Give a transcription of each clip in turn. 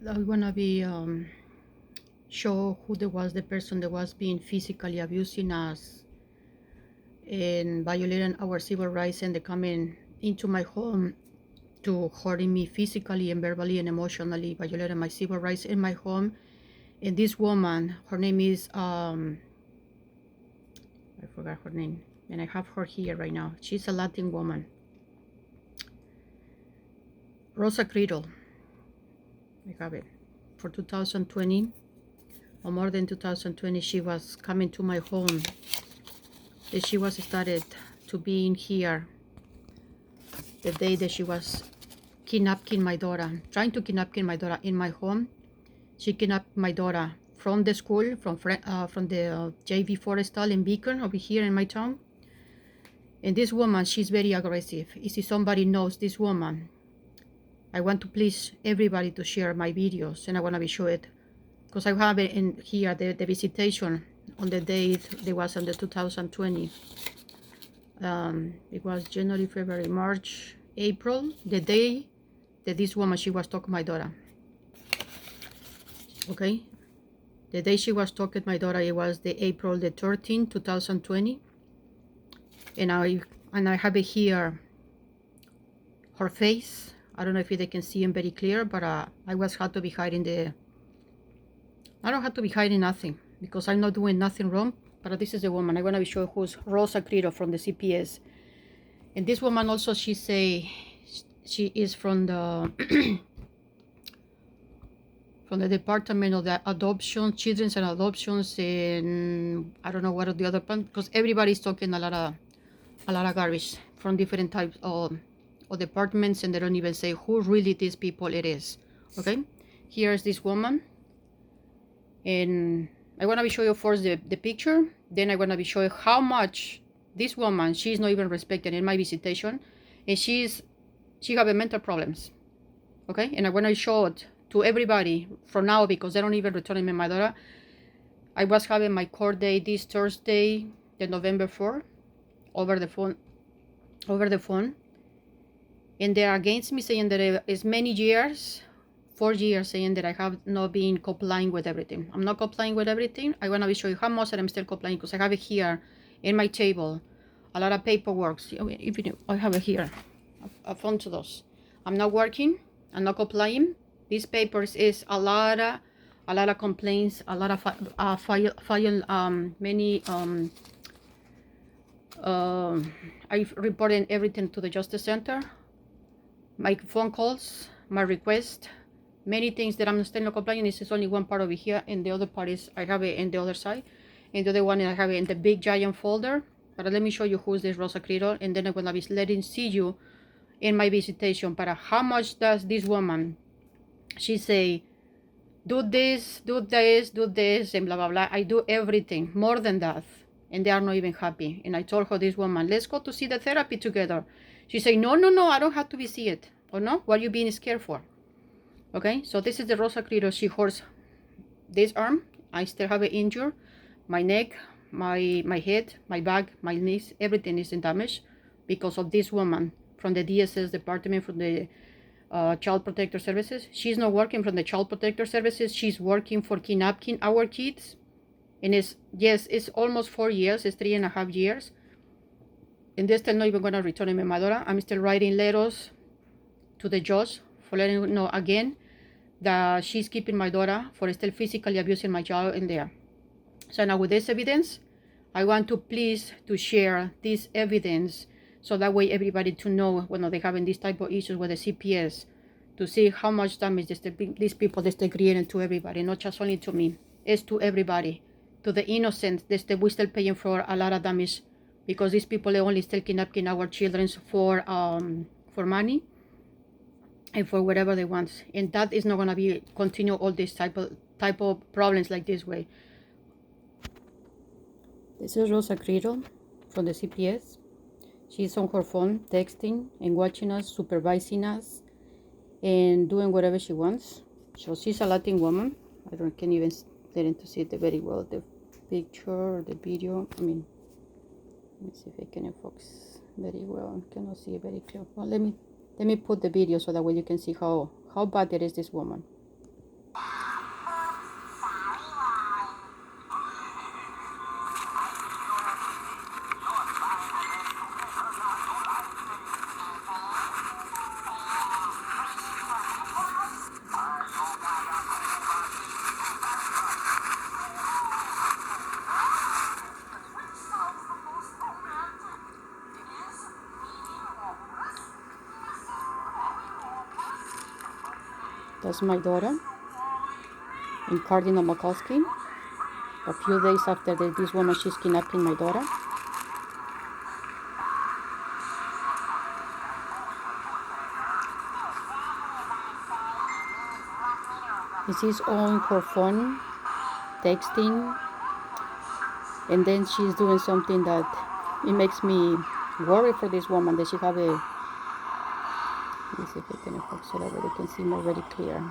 I'm gonna be show who there was the person that was being physically abusing us and violating our civil rights, and they coming into my home to hurting me physically and verbally and emotionally, violating my civil rights in my home. And this woman, her name is I forgot her name, and I have her here right now. She's a Latin woman, Rosa Criddle. I have it for 2020 or more than 2020. She was coming to my home. That she was started to be in here the day that she was kidnapping my daughter, trying to kidnapping my daughter in my home. She kidnapped my daughter from the school, from the JV Forestal in Beacon over here in my town. And this woman, she's very aggressive. If somebody knows this woman, I want to please everybody to share my videos, and I want to be sure it because I have it in here the visitation on the date that was on the 2020. It was January, February, March, April, the day that this woman, she was talking my daughter. Okay, the day she was talking my daughter, it was the April the 13th, 2020. And I have it here, her face. I don't know if they can see him very clear, but I had to be hiding I don't have to be hiding nothing because I'm not doing nothing wrong. But this is the woman. I want to be sure who's Rosa Criddle from the CPS. And this woman also, she is from the from the Department of the Adoption, Children's and Adoptions, and I don't know what are the other part, because everybody's talking a lot of garbage from different types of departments, and they don't even say who really these people it is. Okay, here's this woman, and I want to be showing you first the picture. Then I want to be showing how much this woman, she's not even respected in my visitation, and she have mental problems. Okay, and I want to show it to everybody from now because they don't even return me my daughter. I was having my court date this Thursday, the November 4th, over the phone, and they're against me, saying that it's many years, 4 years, saying that I have not been complying with everything. I'm not complying with everything. I want to show you how much I'm still complying because I have it here in my table, a lot of paperwork. I have it here, a phone to those. I'm not working. I'm not complying. These papers is a lot of complaints, a lot of many I've reported everything to the Justice Center, my phone calls, my request, many things that I'm still not complying. This is only one part over here, and the other part is I have it in the other side, and the other one I have it in the big giant folder. But let me show you who's this Rosa Criddle, and then I'm gonna be letting see you in my visitation. But how much does this woman? She say, do this, do this, do this, and blah blah blah. I do everything more than that, and they are not even happy. And I told her, this woman, let's go to see the therapy together. She say, no, I don't have to be see it. Or no, what are you being scared for? Okay, so this is the Rosa Criddle. She hurts this arm. I still have it injured. My neck, my head, my back, my knees, everything is in damage because of this woman from the DSS department, from the Child Protector Services. She's not working from the Child Protector Services. She's working for kidnapping our kids. And it's almost 4 years. It's 3.5 years. And they're still not even going to return me my daughter. I'm still writing letters to the judge for letting them know again that she's keeping my daughter, for still physically abusing my child in there. So now with this evidence, I want to please to share this evidence so that way everybody to know when they're having this type of issues with the CPS, to see how much damage these people they're creating to everybody, not just only to me, it's to everybody, to the innocent. We're still paying for a lot of damage because these people are only still kidnapping our children for money and for whatever they want, and that is not going to be continue all this type of problems like this way. This is Rosa Criddle from the CPS. She's on her phone texting and watching us, supervising us, and doing whatever she wants. So she's a Latin woman. I can't even get into see it very well, the picture or the video. Let me see if I can focus very well. I cannot see it very clear. Well, let me put the video so that way you can see how bad it is, this woman. That's my daughter in Cardinal Makalski. A few days after this woman, she's kidnapping my daughter. This is on her phone, texting, and then she's doing something that it makes me worry for this woman, that she have a, let me see if I can focus so that way they can see more very clear.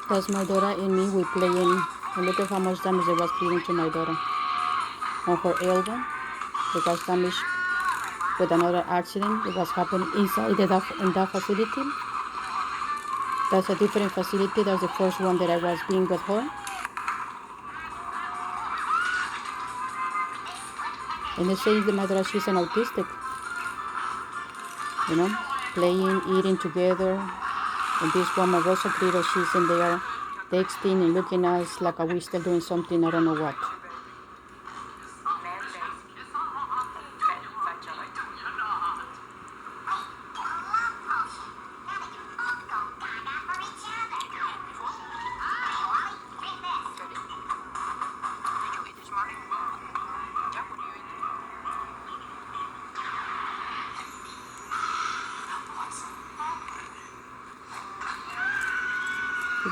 That's my daughter and me. We playing, and look at how much damage it was creating to my daughter. On her elbow, it was damaged with another accident. It was happening inside in that facility. That's a different facility. That's the first one that I was being with her. And they say that my daughter, she's an autistic. You know, playing, eating together. And this woman, Rosa Crito, she's in there texting and looking at us like we still doing something, I don't know what.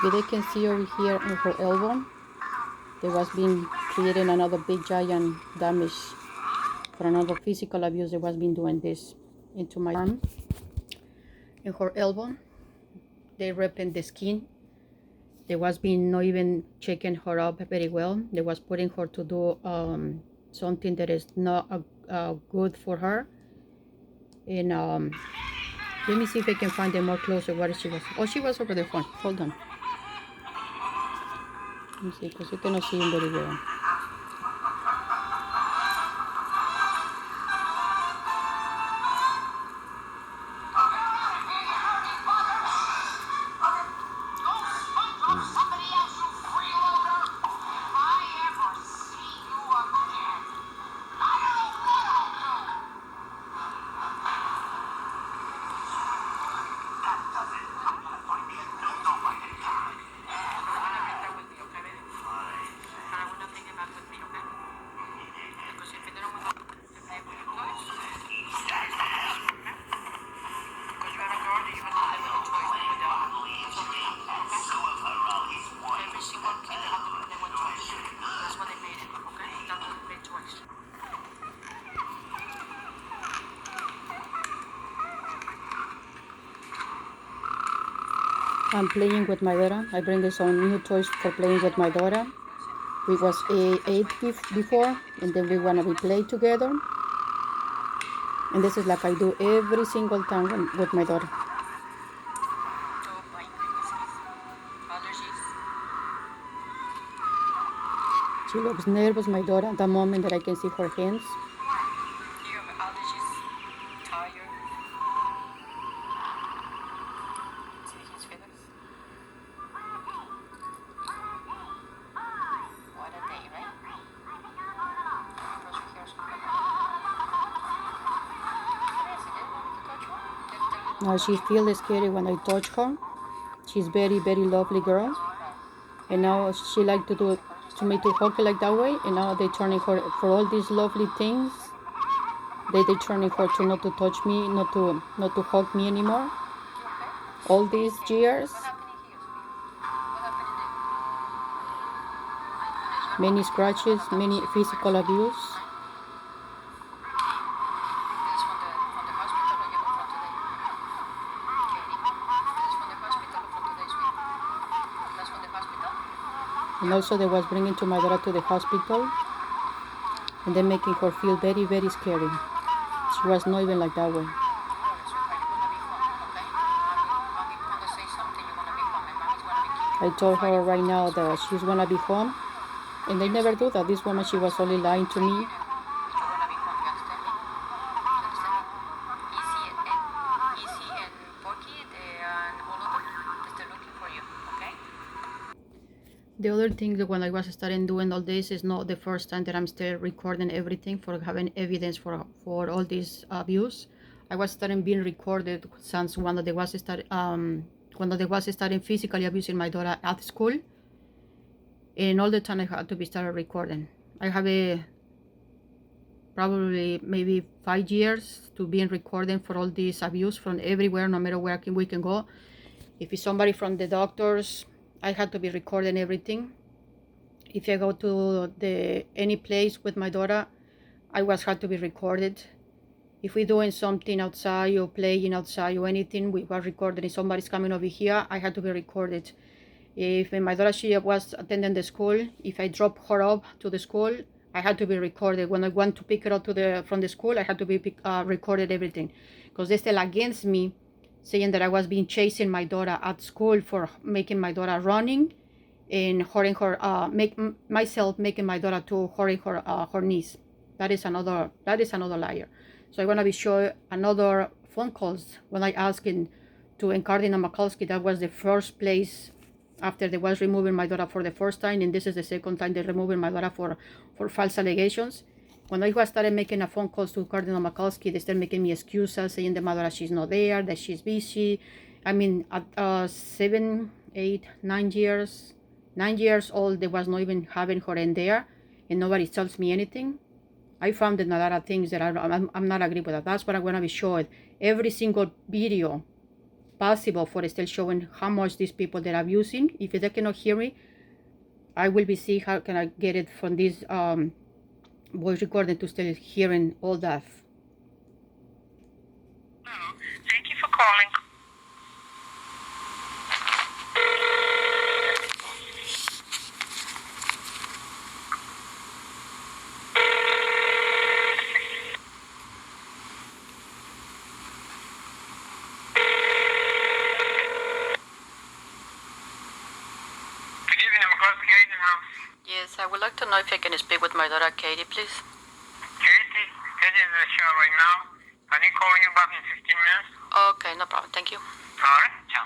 If they can see over here on her elbow, there was being creating another big giant damage for another physical abuse that was being doing this into my arm. In her elbow, they ripping the skin. They was being not even checking her up very well. They was putting her to do something that is not good for her. And let me see if I can find them more closer. What she was? Oh, she was over the phone. Hold on. Let me see, because you cannot see him very well. I'm playing with my daughter. I bring some new toys for playing with my daughter. We was eight before, and then we wanna be play together. And this is like I do every single time with my daughter. Oh my goodness. Allergies. She looks nervous, my daughter, at the moment that I can see her hands. You have allergies. Tired. See his feathers? What a day, right? Brush your hair. Now she feels scary when I touch her. She's very, very lovely girl. And now she like to do to me to hug her like that way. And now they turning her for all these lovely things. They turning her to not to touch me, not to hug me anymore. All these years, many scratches, many physical abuse. And also they was bringing to my daughter to the hospital, and then making her feel very, very scary. She was not even like that way. I told her right now that she's gonna be home, and they never do that. This woman, she was only lying to me. The other thing that when I was starting doing all this is not the first time that I'm still recording everything for having evidence for all this abuse. I was starting being recorded since when they was starting physically abusing my daughter at school, and all the time I had to be started recording. I have probably maybe 5 years to being recording for all this abuse from everywhere, no matter where we can go. If it's somebody from the doctors, I had to be recording everything. If I go to any place with my daughter, I had to be recorded. If we're doing something outside or playing outside or anything, we were recording. If somebody's coming over here, I had to be recorded. If my daughter, she was attending the school, if I drop her up to the school, I had to be recorded. When I went to pick her up from the school, I had to be recorded everything, because they still against me, saying that I was being chasing my daughter at school for making my daughter running and hurting her, making my daughter to hurting her knees. That is another liar. So I'm gonna be showing another phone calls when I asking to Cardinal Mikulski. That was the first place after they was removing my daughter for the first time, and this is the second time they're removing my daughter for false allegations. When I started making a phone calls to Cardinal Mikulski, they started making me excuses, saying that my daughter, she's not there, that she's busy. I mean, at 7, 8, 9 years, 9 years old, they was not even having her in there, and nobody tells me anything. I found a lot of things that I'm not agree with that. That's what I'm gonna be showing. Every single video possible for still showing how much these people they're abusing. If they cannot hear me, I will be see how can I get it from this voice recording to still hearing all that. Thank you for calling. Good evening, McCluskey. How you doing, ma'am? Yes, I would like to know if I can speak with my daughter Katie, please. Katie is in the shower right now. Can you call you back in 15 minutes? Okay, no problem. Thank you. All right, ciao.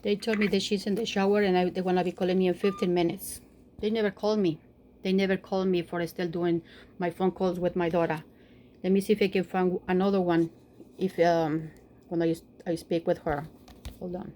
They told me that she's in the shower and they wanna be calling me in 15 minutes. They never called me. They never called me for still doing my phone calls with my daughter. Let me see if I can find another one if when I speak with her. Hold on.